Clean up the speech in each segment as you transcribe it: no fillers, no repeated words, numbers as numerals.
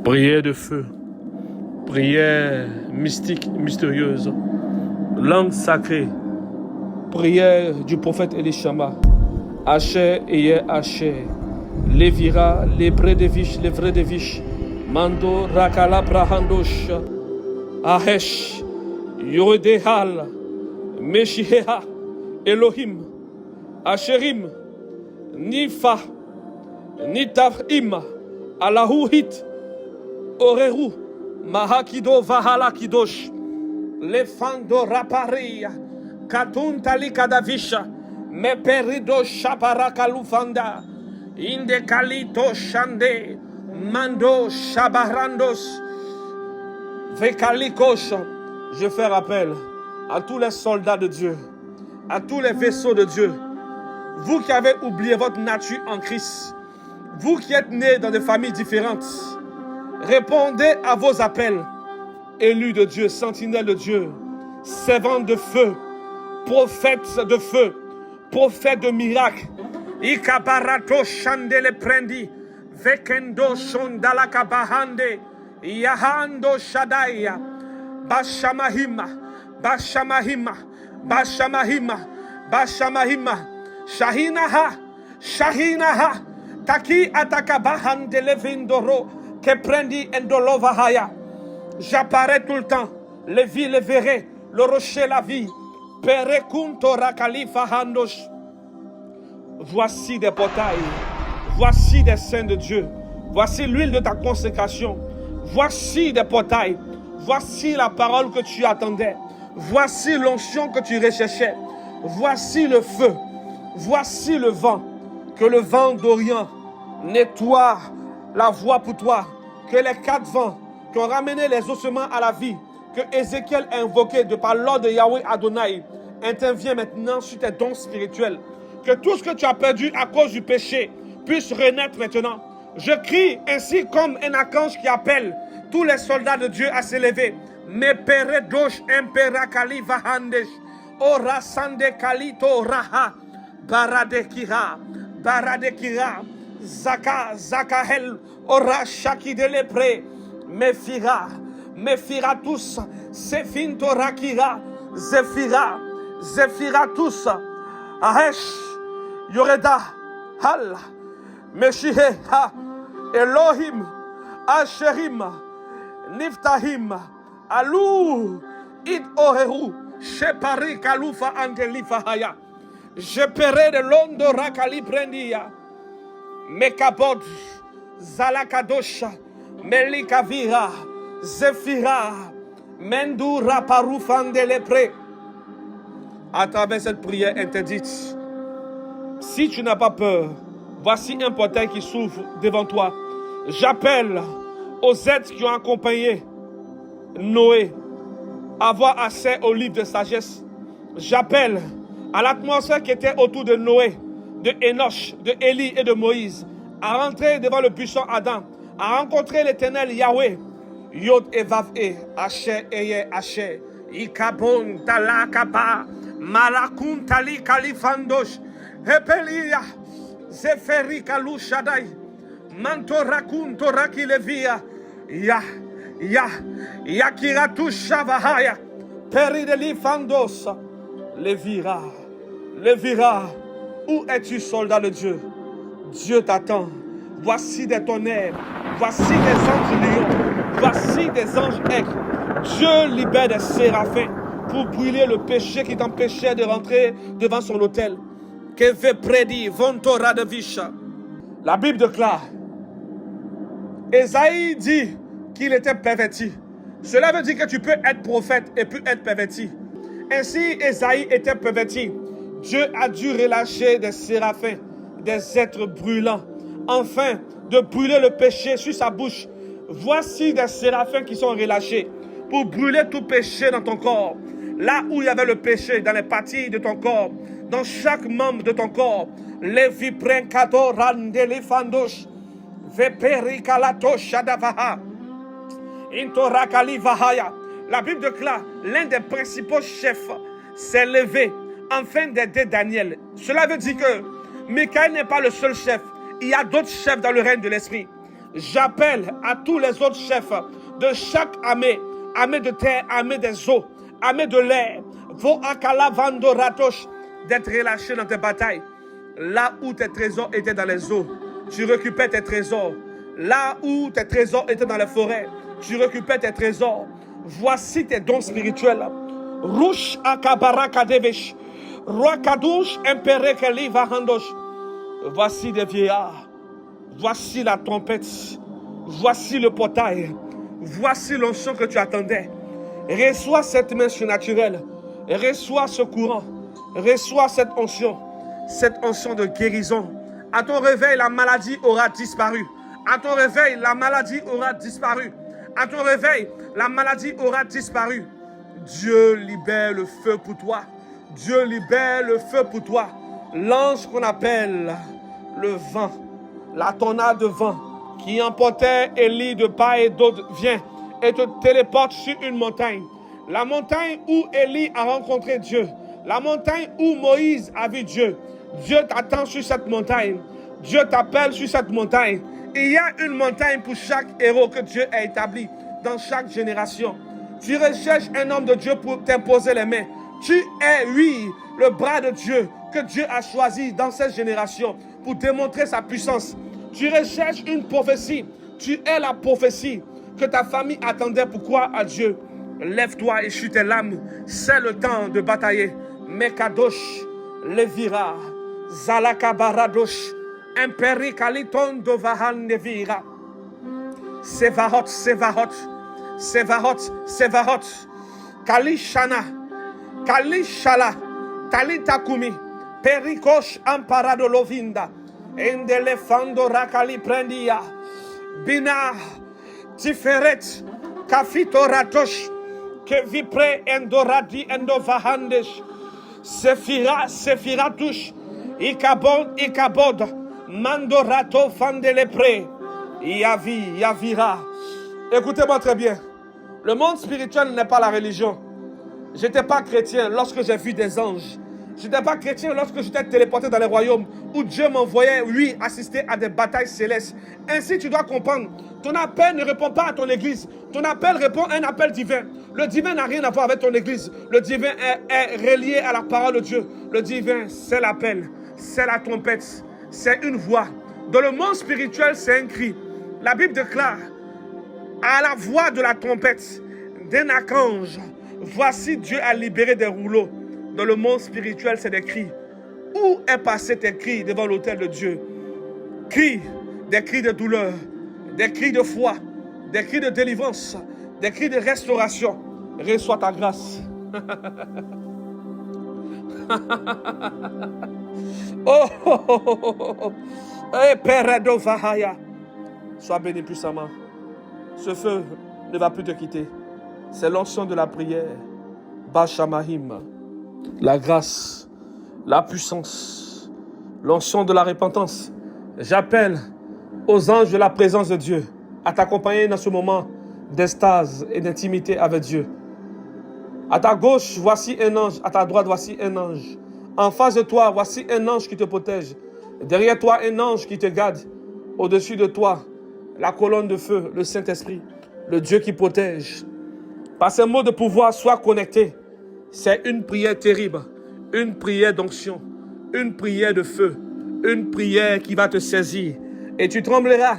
Prière de feu, prière mystique, mystérieuse, langue sacrée, prière du prophète Elishama. Haché et haché, Lévira, les vrais de viches, Mando, Rakala, Brahandosh, Ahesh, Yoredehal, Meshiheha, Elohim, Asherim, Nifa, Nitafim, Alahuhit, Oreru, Mahakido, Vahala Kidosh, Lefando Raparia, Katuntali Kadavisha, Meperido Shaparakalu Inde Kalito Shande, Mando Shabarandos, Vekalikos. Je fais rappel à tous les soldats de Dieu, à tous les vaisseaux de Dieu, vous qui avez oublié votre nature en Christ, vous qui êtes nés dans des familles différentes, répondez à vos appels. Élus de Dieu, sentinelles de Dieu, servants de feu, prophètes de feu, prophètes de miracles. Ikabarato Shandele Prendi, Vekendo Shondala Kabahande, Yahando Shadaya, Bashamahima, Bashamahima, Bashamahima, Bashamahima, Shahinaha, Shahinaha, Taki Atakabahande Levindoro, Keprendi Endolovahaya. J'apparais tout le temps, les villes, les verrez, le rocher, la vie. Perekunto Rakalifa Handosh. Voici des portails, voici des saints de Dieu, voici l'huile de ta consécration, voici des portails, voici la parole que tu attendais, voici l'onction que tu recherchais, voici le feu, voici le vent, que le vent d'Orient nettoie la voie pour toi, que les 4 vents qui ont ramené les ossements à la vie, que Ézéchiel a invoqué de par l'ordre de Yahweh Adonai, intervient maintenant sur tes dons spirituels. Que tout ce que tu as perdu à cause du péché puisse renaître maintenant. Je crie ainsi comme un archange qui appelle tous les soldats de Dieu à s'élever. Me peredosh impera kaliva handesh. Ora sande kalito raha. Baradekira. Baradekira. Zaka. Zakahel. Ora shaki de lepre. Mefira. Mefira tous. Sefinto rakira. Zefira. Zefira tous. Ahesh. Yoreda, Hal, Meshihe, Ha, Elohim, Asherim, Niftahim, Alou, Id Oheru, Shepari Kalufa Antelifa Haya, Jepere de Londo Rakali Prendia, Mekabod, Zalakadosha, Melikavira, Zefira, Mendura Parufandelepre. À travers cette prière interdite, si tu n'as pas peur, voici un portail qui s'ouvre devant toi. J'appelle aux êtres qui ont accompagné Noé à avoir accès au livre de sagesse. J'appelle à l'atmosphère qui était autour de Noé, de Enoch, de Élie et de Moïse, à rentrer devant le puissant Adam, à rencontrer l'éternel Yahweh. Yod et Vav e, Asher eye Asher, Ikabon talakaba, Malakun tali kalifandosh. Epelia, Zeferi Kalu Shaddai, Mantorakun Toraki Levia, Yakiratu Shavahaya, Perideli Fandos, Levira, où es-tu, soldat de Dieu? Dieu t'attend. Voici des tonnerres, voici des anges lions, voici des anges aigles. Dieu libère des séraphins pour brûler le péché qui t'empêchait de rentrer devant son autel. Que veut prédire Vontora de Visha. La Bible déclare, Esaïe dit qu'il était perverti. Cela veut dire que tu peux être prophète et puis être perverti. Ainsi, Esaïe était perverti. Dieu a dû relâcher des séraphins, des êtres brûlants, afin de brûler le péché sur sa bouche. Voici des séraphins qui sont relâchés pour brûler tout péché dans ton corps. Là où il y avait le péché, dans les parties de ton corps, dans chaque membre de ton corps, les viprenkato randele fandosh, veperikalato shadavaha, intorakali vahaya. La Bible déclare, l'un des principaux chefs s'est levé afin d'aider Daniel. Cela veut dire que Michael n'est pas le seul chef. Il y a d'autres chefs dans le règne de l'esprit. J'appelle à tous les autres chefs de chaque armée, armée de terre, armée des eaux, armée de l'air, vos akala vandoratosh, d'être relâchés dans tes batailles. Là où tes trésors étaient dans les eaux, tu récupères tes trésors. Là où tes trésors étaient dans les forêts, tu récupères tes trésors. Voici tes dons spirituels. Rush akabaraka devesh, roi kadouche imperekeli vahandosh. Voici des vieillards. Voici la trompette. Voici le portail. Voici l'onction que tu attendais. Reçois cette main surnaturelle. Reçois ce courant. Reçois cette onction de guérison. À ton réveil, la maladie aura disparu. À ton réveil, la maladie aura disparu. À ton réveil, la maladie aura disparu. Dieu libère le feu pour toi. Dieu libère le feu pour toi. L'ange qu'on appelle le vent, la tornade de vent qui emportait Élie de part et d'autre vient et te téléporte sur une montagne. La montagne où Élie a rencontré Dieu. La montagne où Moïse a vu Dieu. Dieu t'attend sur cette montagne. Dieu t'appelle sur cette montagne. Il y a une montagne pour chaque héros que Dieu a établi dans chaque génération. Tu recherches un homme de Dieu pour t'imposer les mains. Tu es, oui, le bras de Dieu que Dieu a choisi dans cette génération pour démontrer sa puissance. Tu recherches une prophétie. Tu es la prophétie que ta famille attendait pour croire à Dieu. Lève-toi et chute tes lames. C'est le temps de batailler. Mekadosh, Levira, Zalakabaradosh, Imperi Kaliton Dovahan Nevira. Sevarot, Sevarot, Sevarot, Sevarot, Kalishana, Kalishala, Talitakumi, Perikosh Amparado Lovinda, Endelefando Rakali Prendia, Bina, Tiferet, Kafito Ratosh, Kevipre Endoradi Endovahandesh, Sefira, Sefiratush, Ikabod, Ikabod, Mandorato Fandelepre, Yavi, Yavira. Écoutez-moi très bien. Le monde spirituel n'est pas la religion. Je n'étais pas chrétien lorsque j'ai vu des anges. Je n'étais pas chrétien lorsque j'étais téléporté dans les royaumes où Dieu m'envoyait, oui, assister à des batailles célestes. Ainsi, tu dois comprendre. Ton appel ne répond pas à ton église. Ton appel répond à un appel divin. Le divin n'a rien à voir avec ton église. Le divin est relié à la parole de Dieu. Le divin, c'est l'appel, c'est la trompette, c'est une voix. Dans le monde spirituel, c'est un cri. La Bible déclare, à la voix de la trompette d'un archange, voici Dieu a libéré des rouleaux. Dans le monde spirituel, c'est des cris. Où est passé tes cris devant l'autel de Dieu? Cris, des cris de douleur, des cris de foi, des cris de délivrance, des cris de restauration. Reçois ta grâce. Oh, oh, oh, oh, oh. Eh, Père de Vahaya. Sois béni puissamment. Ce feu ne va plus te quitter. C'est l'onction de la prière. Bashamahim. La grâce, la puissance, l'onction de la repentance. J'appelle aux anges de la présence de Dieu à t'accompagner dans ce moment d'extase et d'intimité avec Dieu. À ta gauche, voici un ange. À ta droite, voici un ange. En face de toi, voici un ange qui te protège. Derrière toi, un ange qui te garde. Au-dessus de toi, la colonne de feu, le Saint-Esprit, le Dieu qui protège. Par ces mots de pouvoir, sois connecté. C'est une prière terrible, une prière d'onction, une prière de feu, une prière qui va te saisir. Et tu trembleras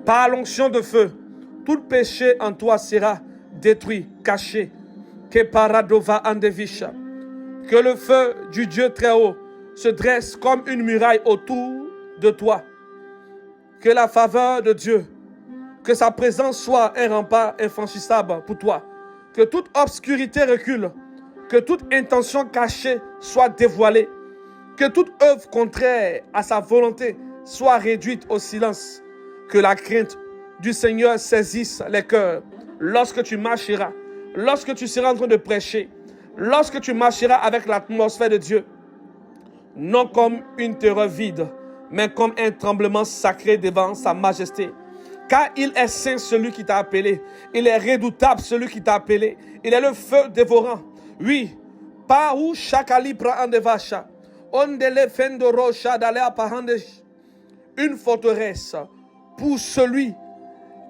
par l'onction de feu. Tout péché en toi sera détruit, caché. Que paradova andevisha. Que le feu du Dieu très haut se dresse comme une muraille autour de toi. Que la faveur de Dieu, que sa présence soit un rempart infranchissable pour toi. Que toute obscurité recule. Que toute intention cachée soit dévoilée. Que toute œuvre contraire à sa volonté soit réduite au silence. Que la crainte du Seigneur saisisse les cœurs. Lorsque tu marcheras, lorsque tu seras en train de prêcher, lorsque tu marcheras avec l'atmosphère de Dieu, non comme une terreur vide, mais comme un tremblement sacré devant sa majesté. Car il est saint celui qui t'a appelé. Il est redoutable celui qui t'a appelé. Il est le feu dévorant. Oui, par où chaque libra en devacha, on dele fendoro chadale apparendesh. Une forteresse pour celui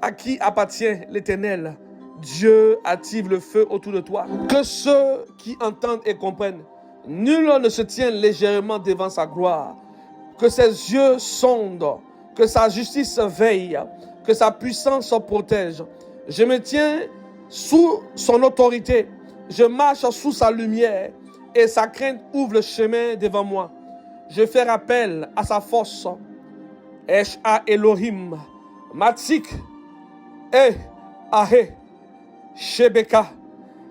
à qui appartient l'Éternel. Dieu active le feu autour de toi. Que ceux qui entendent et comprennent, nul ne se tient légèrement devant sa gloire. Que ses yeux sondent, que sa justice veille, que sa puissance protège. Je me tiens sous son autorité, je marche sous sa lumière et sa crainte ouvre le chemin devant moi. Je fais appel à sa force. Esha Elohim, Matsik, Ahe, Shebeka,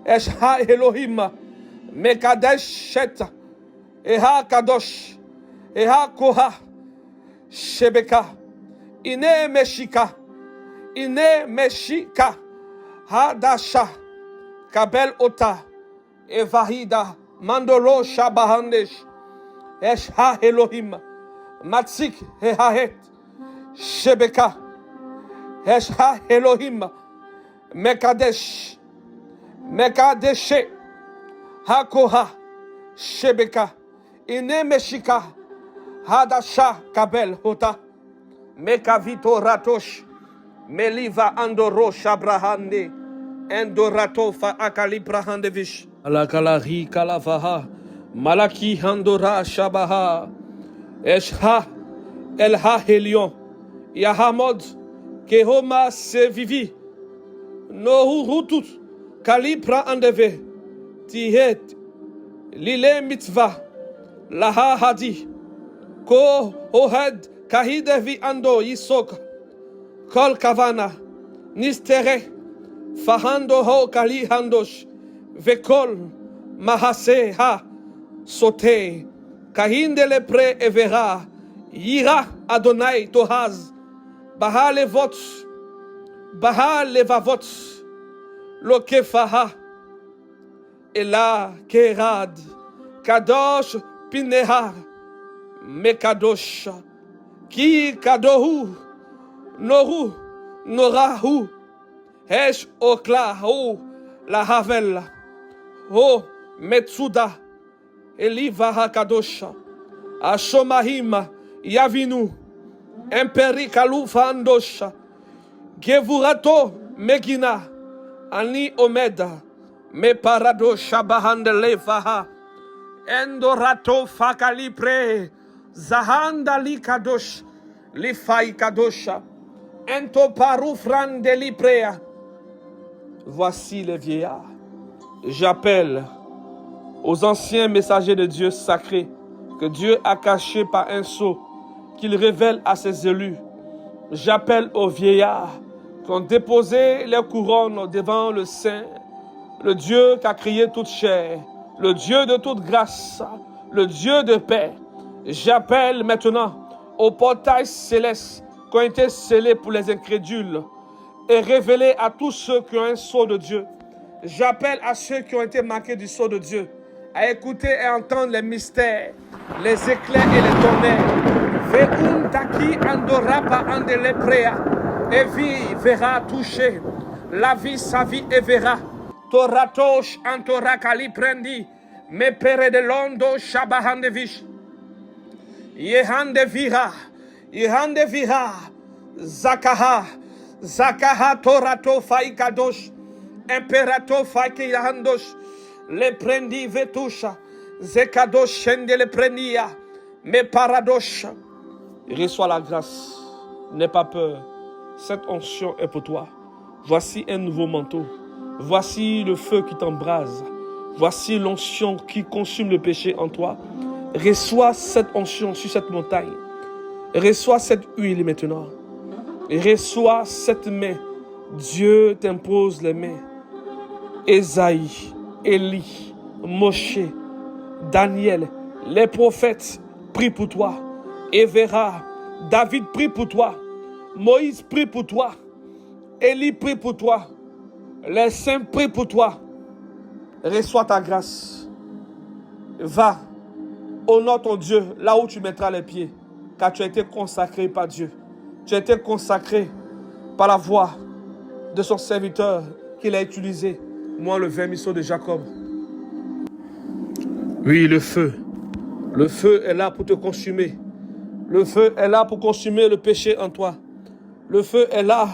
Esha Elohim, Mekadesh Shet, Eha Kadosh, Eha Koha, Shebeka, Ine Meshika, Hadasha, Kabel Ota, Evahida, Mandolo Shabahandesh, Esha Elohim, Matsik Ehahet, Shebeka, Esha Elohim, Mekadesh, Mekadeshe, Hakoha, Shebeka, Ine Meshika, Hadasha, Kabel Ota, Mekavito Ratosh, Meliva Andoro Shabrahande, Endorato Fa Akali Prahandevish, Alakalari Kalavaha, Malaki Handora Shabaha, Esha Elha Helion, Yahamod, Kehoma Sevivi, Nohurutut, Kalipra Andeve, Tihet, Lile Mitzvah, Laha Hadi, Ko Ohed, Kahidevi Ando Yisok, Kol Kavana, Nistere, Fahando Ho Kali Handosh, Vekol, Mahase Ha, Sote, Kahinde Lepre Evera, Yira Adonai Tohaz, Baha Levot, Baha Levavot, Lokefaha, Ela Kerad, Kadosh Pinehar, Mekadosh, Ki Kadohu, Noru, Norahu, Hesh Okla, Ho, La Havel, Ho, Metsuda, Eliva Hakadosha, Ashomahim, Yavinu, Emperi Kalufa Andosha, Gevurato, Megina, Ani Omeda, Me Paradosha Bahande Lefaha, Endorato Fakalipre, Zahanda Likadosh, Lifai Kadosha, Ento Parufran de Liprea. Voici les vieillards. J'appelle aux anciens messagers de Dieu sacré que Dieu a cachés par un sceau qu'il révèle à ses élus. J'appelle aux vieillards qui ont déposé les couronnes devant le Saint, le Dieu qui a créé toute chair, le Dieu de toute grâce, le Dieu de paix. J'appelle maintenant aux portails célestes qui ont été scellés pour les incrédules et révélés à tous ceux qui ont un sceau de Dieu. J'appelle à ceux qui ont été marqués du sceau de Dieu à écouter et entendre les mystères, les éclairs et les tonnerres. Veun taki andorapa andeleprea, evi verra toucher, la vie sa vie et verra. Toratosh antorakali prendi, me pere de londo shabahandevish. Yehande vira, Zakaha torato faikadosh, imperato faikihandosh, le prendi vetusha, zekadosh shende le prendia, me paradosh. Reçois la grâce, n'aie pas peur, cette onction est pour toi. Voici un nouveau manteau, voici le feu qui t'embrase, voici l'onction qui consume le péché en toi. Reçois cette onction sur cette montagne. Reçois cette huile maintenant. Reçois cette main. Dieu t'impose les mains. Esaïe, Élie, Moshe, Daniel, les prophètes prient pour toi. Evera, David prie pour toi. Moïse prie pour toi. Élie prie pour toi. Les saints prient pour toi. Reçois ta grâce. Va. Honore ton Dieu là où tu mettras les pieds, car tu as été consacré par Dieu. Tu as été consacré par la voix de son serviteur qu'il a utilisé, moi le vermisseau de Jacob. Oui, le feu est là pour te consumer. Le feu est là pour consumer le péché en toi. Le feu est là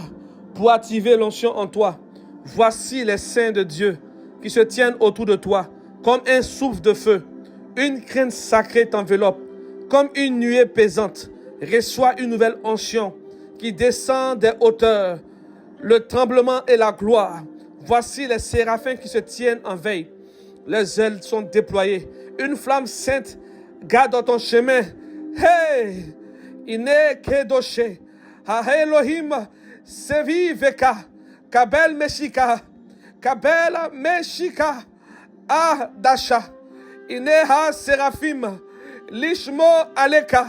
pour activer l'onction en toi. Voici les saints de Dieu qui se tiennent autour de toi comme un souffle de feu. Une crainte sacrée t'enveloppe comme une nuée pesante. Reçois une nouvelle onction qui descend des hauteurs. Le tremblement et la gloire. Voici les séraphins qui se tiennent en veille. Les ailes sont déployées. Une flamme sainte garde ton chemin. Hey! Ine kedoshe. Ha Elohim sevi veka. Kabel meshika. Kabel meshika. Ah dasha. Ine ha seraphim. Lishmo aleka.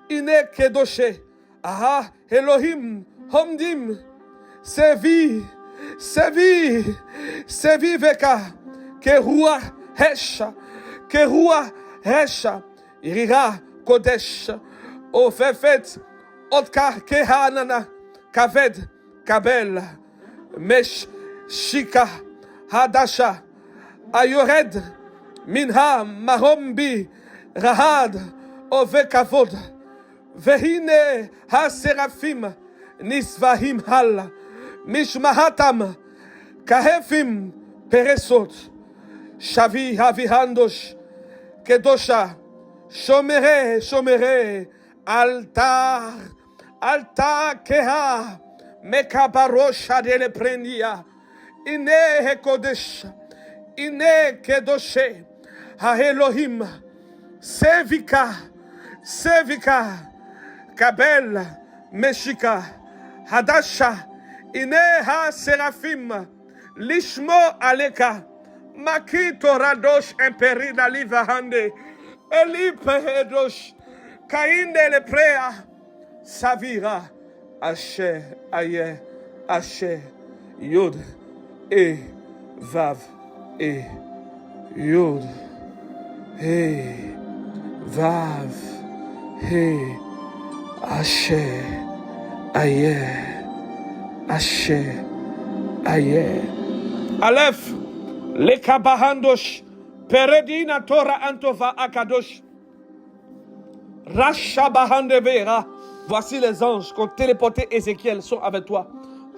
Ine kedoshe. Ah Elohim homdim. Sevi. Sevi. Sevi veka. Kerua hesha. Kerua hesha. Irira kodesh. O fefet. Otka kehanana. Kaved. Kabel. Mesh. Shika. Hadasha. Ayored. Minha. Mahombi. Rahad. Ovekavod. Vehine. Ha seraphim. Nisvahim hal. Mishmahatam. Kahefim. Peresot. Shavi havihandosh. Kedosha. Shomere. Shomere. Altar. Altar keha. Mekabarosha de le prendia. Ine hekodesh. Ine kedoshe. Ha Elohim. Sevika. Sevika. Kabel. Meshika. Hadasha. Ine ha seraphim. Lishmo aleka. Makito radosh imperida livahande. Elipe edosh. Kainde le prea. Savira. Asher. Aye. Asher. Yod. E. Vav. E. Yod. E. Vav. E. Asher. Aye. Asher. Aye. Aleph. Le kabahandosh. Peredina Torah Antova Akadosh. Rashabahandevera. Voici les anges qui ont téléporté Ézéchiel sont avec toi.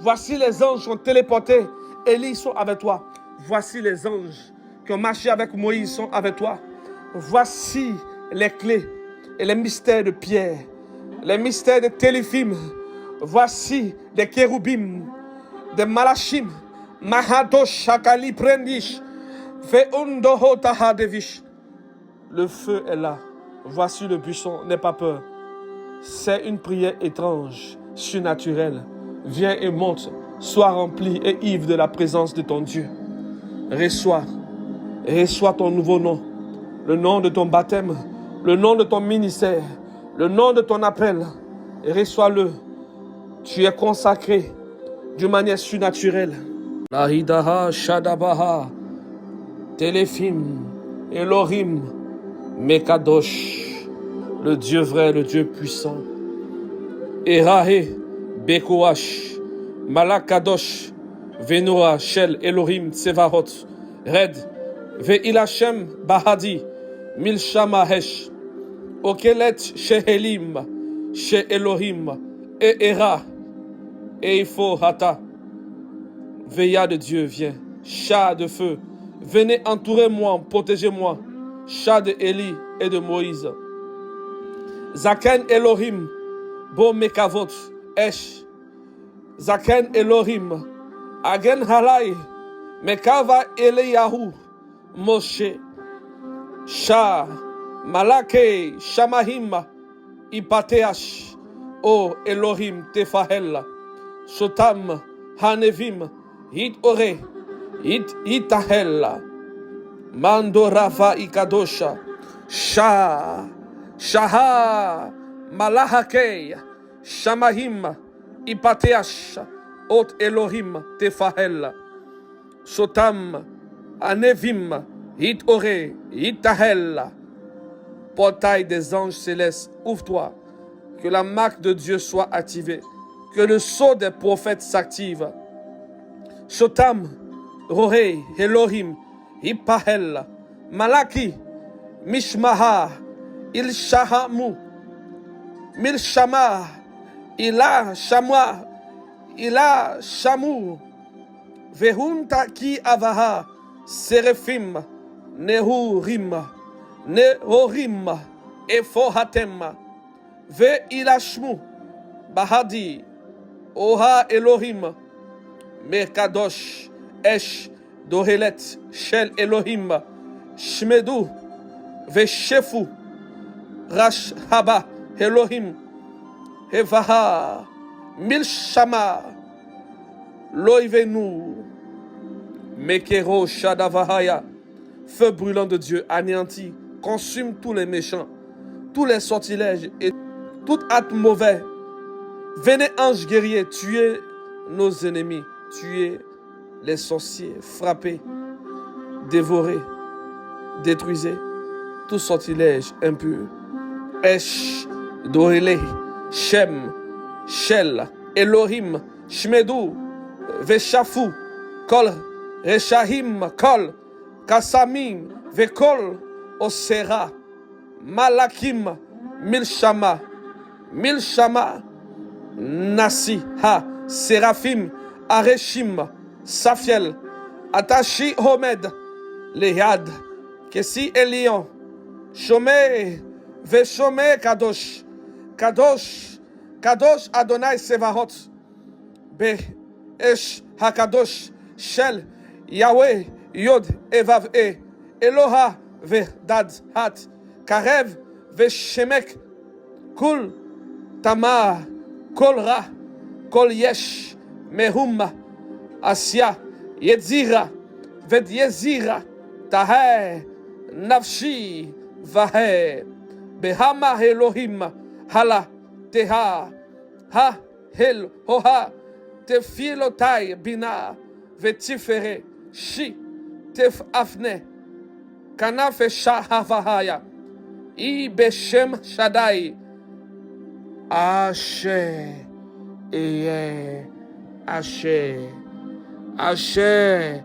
Voici les anges qui ont téléporté Élie sont avec toi. Voici les anges qui ont marché avec Moïse sont avec toi. Voici les clés et les mystères de Pierre, les mystères de Téléphim. Voici des kéroubim, des malachim, Mahadosh Shakali Prendish, Feundo Tahadevish. Le feu est là. Voici le buisson, n'aie pas peur. C'est une prière étrange, surnaturelle. Viens et monte, sois rempli et ivre de la présence de ton Dieu. Reçois ton nouveau nom, le nom de ton baptême, le nom de ton ministère, le nom de ton appel. Et reçois-le. Tu es consacré d'une manière surnaturelle. Lahidaha Shadabaha Téléphim Elohim Mekadosh. Le Dieu vrai, le Dieu puissant. Erahe, Bekoash, Malakadosh, Venoa, Shel, Elohim, Tsevarot, Red, Veilachem, Bahadi, Milshamahesh, Okelet, Shehelim, She Elohim, Era, Eifo Hata. Veilla de Dieu, viens. Chat de feu, venez entourer-moi, protégez-moi. Chat de Élie et de Moïse. Zaken Elohim, Bo Mekavot, Esh, Zaken Elohim, Agen Halai, Mekava Eliyahu, Moshe, Shah, Malake, Shamahim, Ipateash, O Elohim Tefahel, Sotam, Hanevim, Hit Ore, Hit Itahel, Mandorava Ikadosha, Shah, Shaha, Malahakei, Shamahim, Ipateash, Ot Elohim, Tefahel, Sotam, Anevim, Hit Ore, Hitahel. Portail des anges célestes, ouvre-toi, que la marque de Dieu soit activée, que le sceau des prophètes s'active. Sotam, Rorei, Elohim, Hipahel, Malaki, Mishmaha, Ilshahamu, Milshama, Ilah, Shamwa, ila shamu, vehunta ki avaha, serefim, nehurim, nehorim, efohatem, ve ilashmu, bahadi, oha Elohim, mekadosh, esh, dohelet, shel Elohim, shmedu, veshefu, rash haba, Elohim, Hevaha, Milshama, Loivenu, Mekero Shadavahaya, feu brûlant de Dieu, anéanti, consume tous les méchants, tous les sortilèges et tout acte mauvais. Venez, anges guerriers, tuez nos ennemis, tuez les sorciers, frappez, dévorez, détruisez tout sortilège impur. Esh, Dohele, Shem, Shel, Elohim, Shmedu, Veshafu, Kol, Reshahim, Kol, Kasamim, Vekol, Osera, Malakim, Milshama, Nasi, Ha, Seraphim, Areshim, Safiel, Atashi, Homed, Lehad, Kesi, Elion, Shomé, Veshomé, Kadosh, Kadosh Adonai Sevarot, Be Esh Hakadosh, Shel, Yahweh, Yod, Evav, Eloha, Vedad, Hat, Karev, Veshemek, Kul, Tamar, Kol Ra, Kol Yesh, Mehum, Asya, Yedzira, Ved Yezira, Tahe, Nafshi, Vahe, Behama Elohim, Hala, Teha, Ha, Hel, Hoha, Tefilotai, Bina, Vetifere, Shi, Tef Afne, Kanaf Shahavahaya, I Beshem Shaddai, Ashe, Eye, Ashe, Ashe,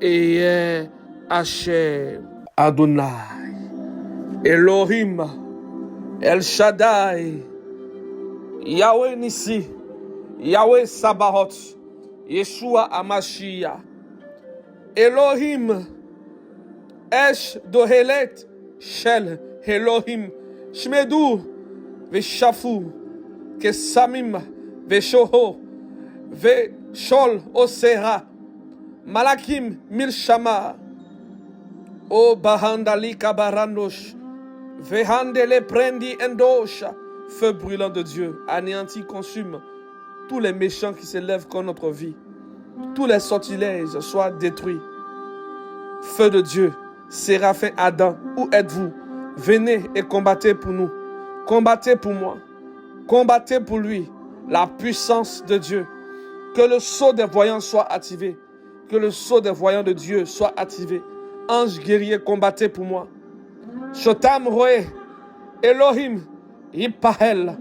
Eye, Ashe, Adonai, Elohim, El Shaddai, Yahweh Nissi, Yahweh Sabaoth, Yeshua Amashia, Elohim, Esh Dohelet, Shel, Elohim, Shmedu, Veshafu, Kesamim, Veshoho, Veshol, Osera, Malakim, Milshama, O Bahandali Kabarandosh, Vehandele Prendi Endosha, feu brûlant de Dieu, anéanti, consume tous les méchants qui s'élèvent contre notre vie. Tous les sortilèges soient détruits. Feu de Dieu, Séraphin Adam, où êtes-vous? Venez et combattez pour nous. Combattez pour moi. Combattez pour lui. La puissance de Dieu. Que le sceau des voyants soit activé. Que le sceau des voyants de Dieu soit activé. Ange guerrier, combattez pour moi. Shotam Roé, Elohim, Yipahel,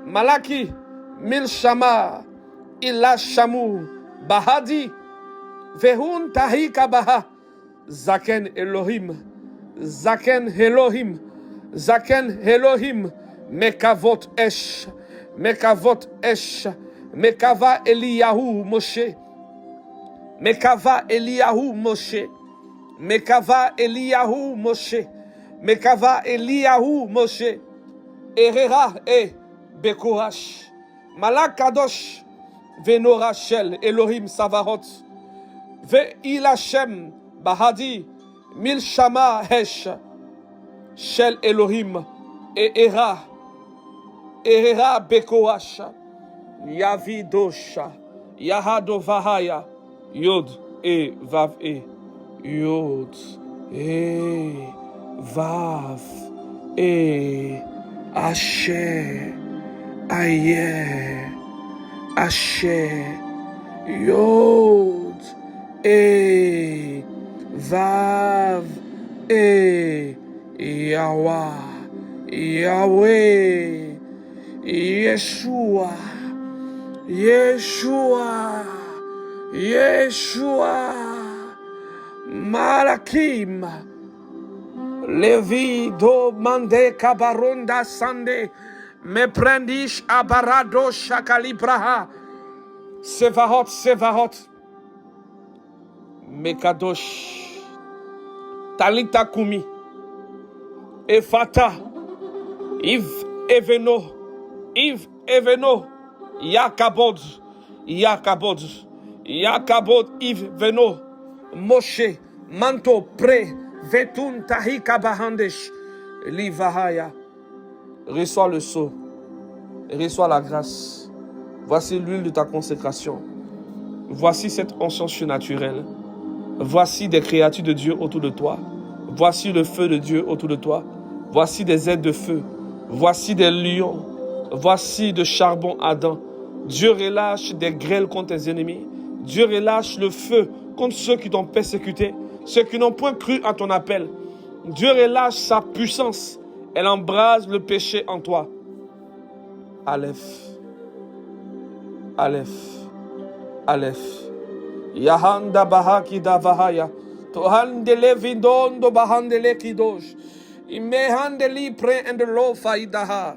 Malaki, Milshama, Ilashamu, Bahadi, Vehun Tahika Baha, Zaken Elohim, Zaken Elohim, Zaken Elohim, Mekavot Esh, Mekavot Esh, Mekava Eliyahu Moshe, Mekava Eliyahu Moshe, Mekava Eliyahu Moshe, Mekava Eliyahu Moshe, Erera e Bekorash, Malak Kadosh, Venorachel, Elohim Savarot, Ve Ilachem, Bahadi, Milshama Hesh, Shel Elohim, Erera Bekorash, Yavidosha, Yahadovahaya, Yod e Vav e, Yod e Vav e, Ashe, Aye, Ashe, Yod, E, Vav, E, Yahweh, Yahweh, Yeshua, Yeshua, Yeshua, Malakim, Levi do mande kabaronda sande me prendish abarado shakalibraha Sevarot, Sevarot. Mekadosh. Talita Kumi. Efata. Yves Eveno. Yves Eveno. Yakabod. Yakabod. Yakabod Yves Veno. Moshe. Manto Pre. Vetun Tahika Bahandesh. Livahaya. Reçois le sceau. Reçois la grâce. Voici l'huile de ta consécration. Voici cette onction surnaturelle. Voici des créatures de Dieu autour de toi. Voici le feu de Dieu autour de toi. Voici des aides de feu. Voici des lions. Voici de charbon ardent. Dieu relâche des grêles contre tes ennemis. Dieu relâche le feu contre ceux qui t'ont persécuté, ceux qui n'ont point cru à ton appel. Dieu relâche sa puissance. Elle embrase le péché en toi. Aleph. Aleph. Aleph. Yahanda bahaki davahaya. Tohandele vidondo bahandele kidosh. Imehandeli pre and lo faidaha.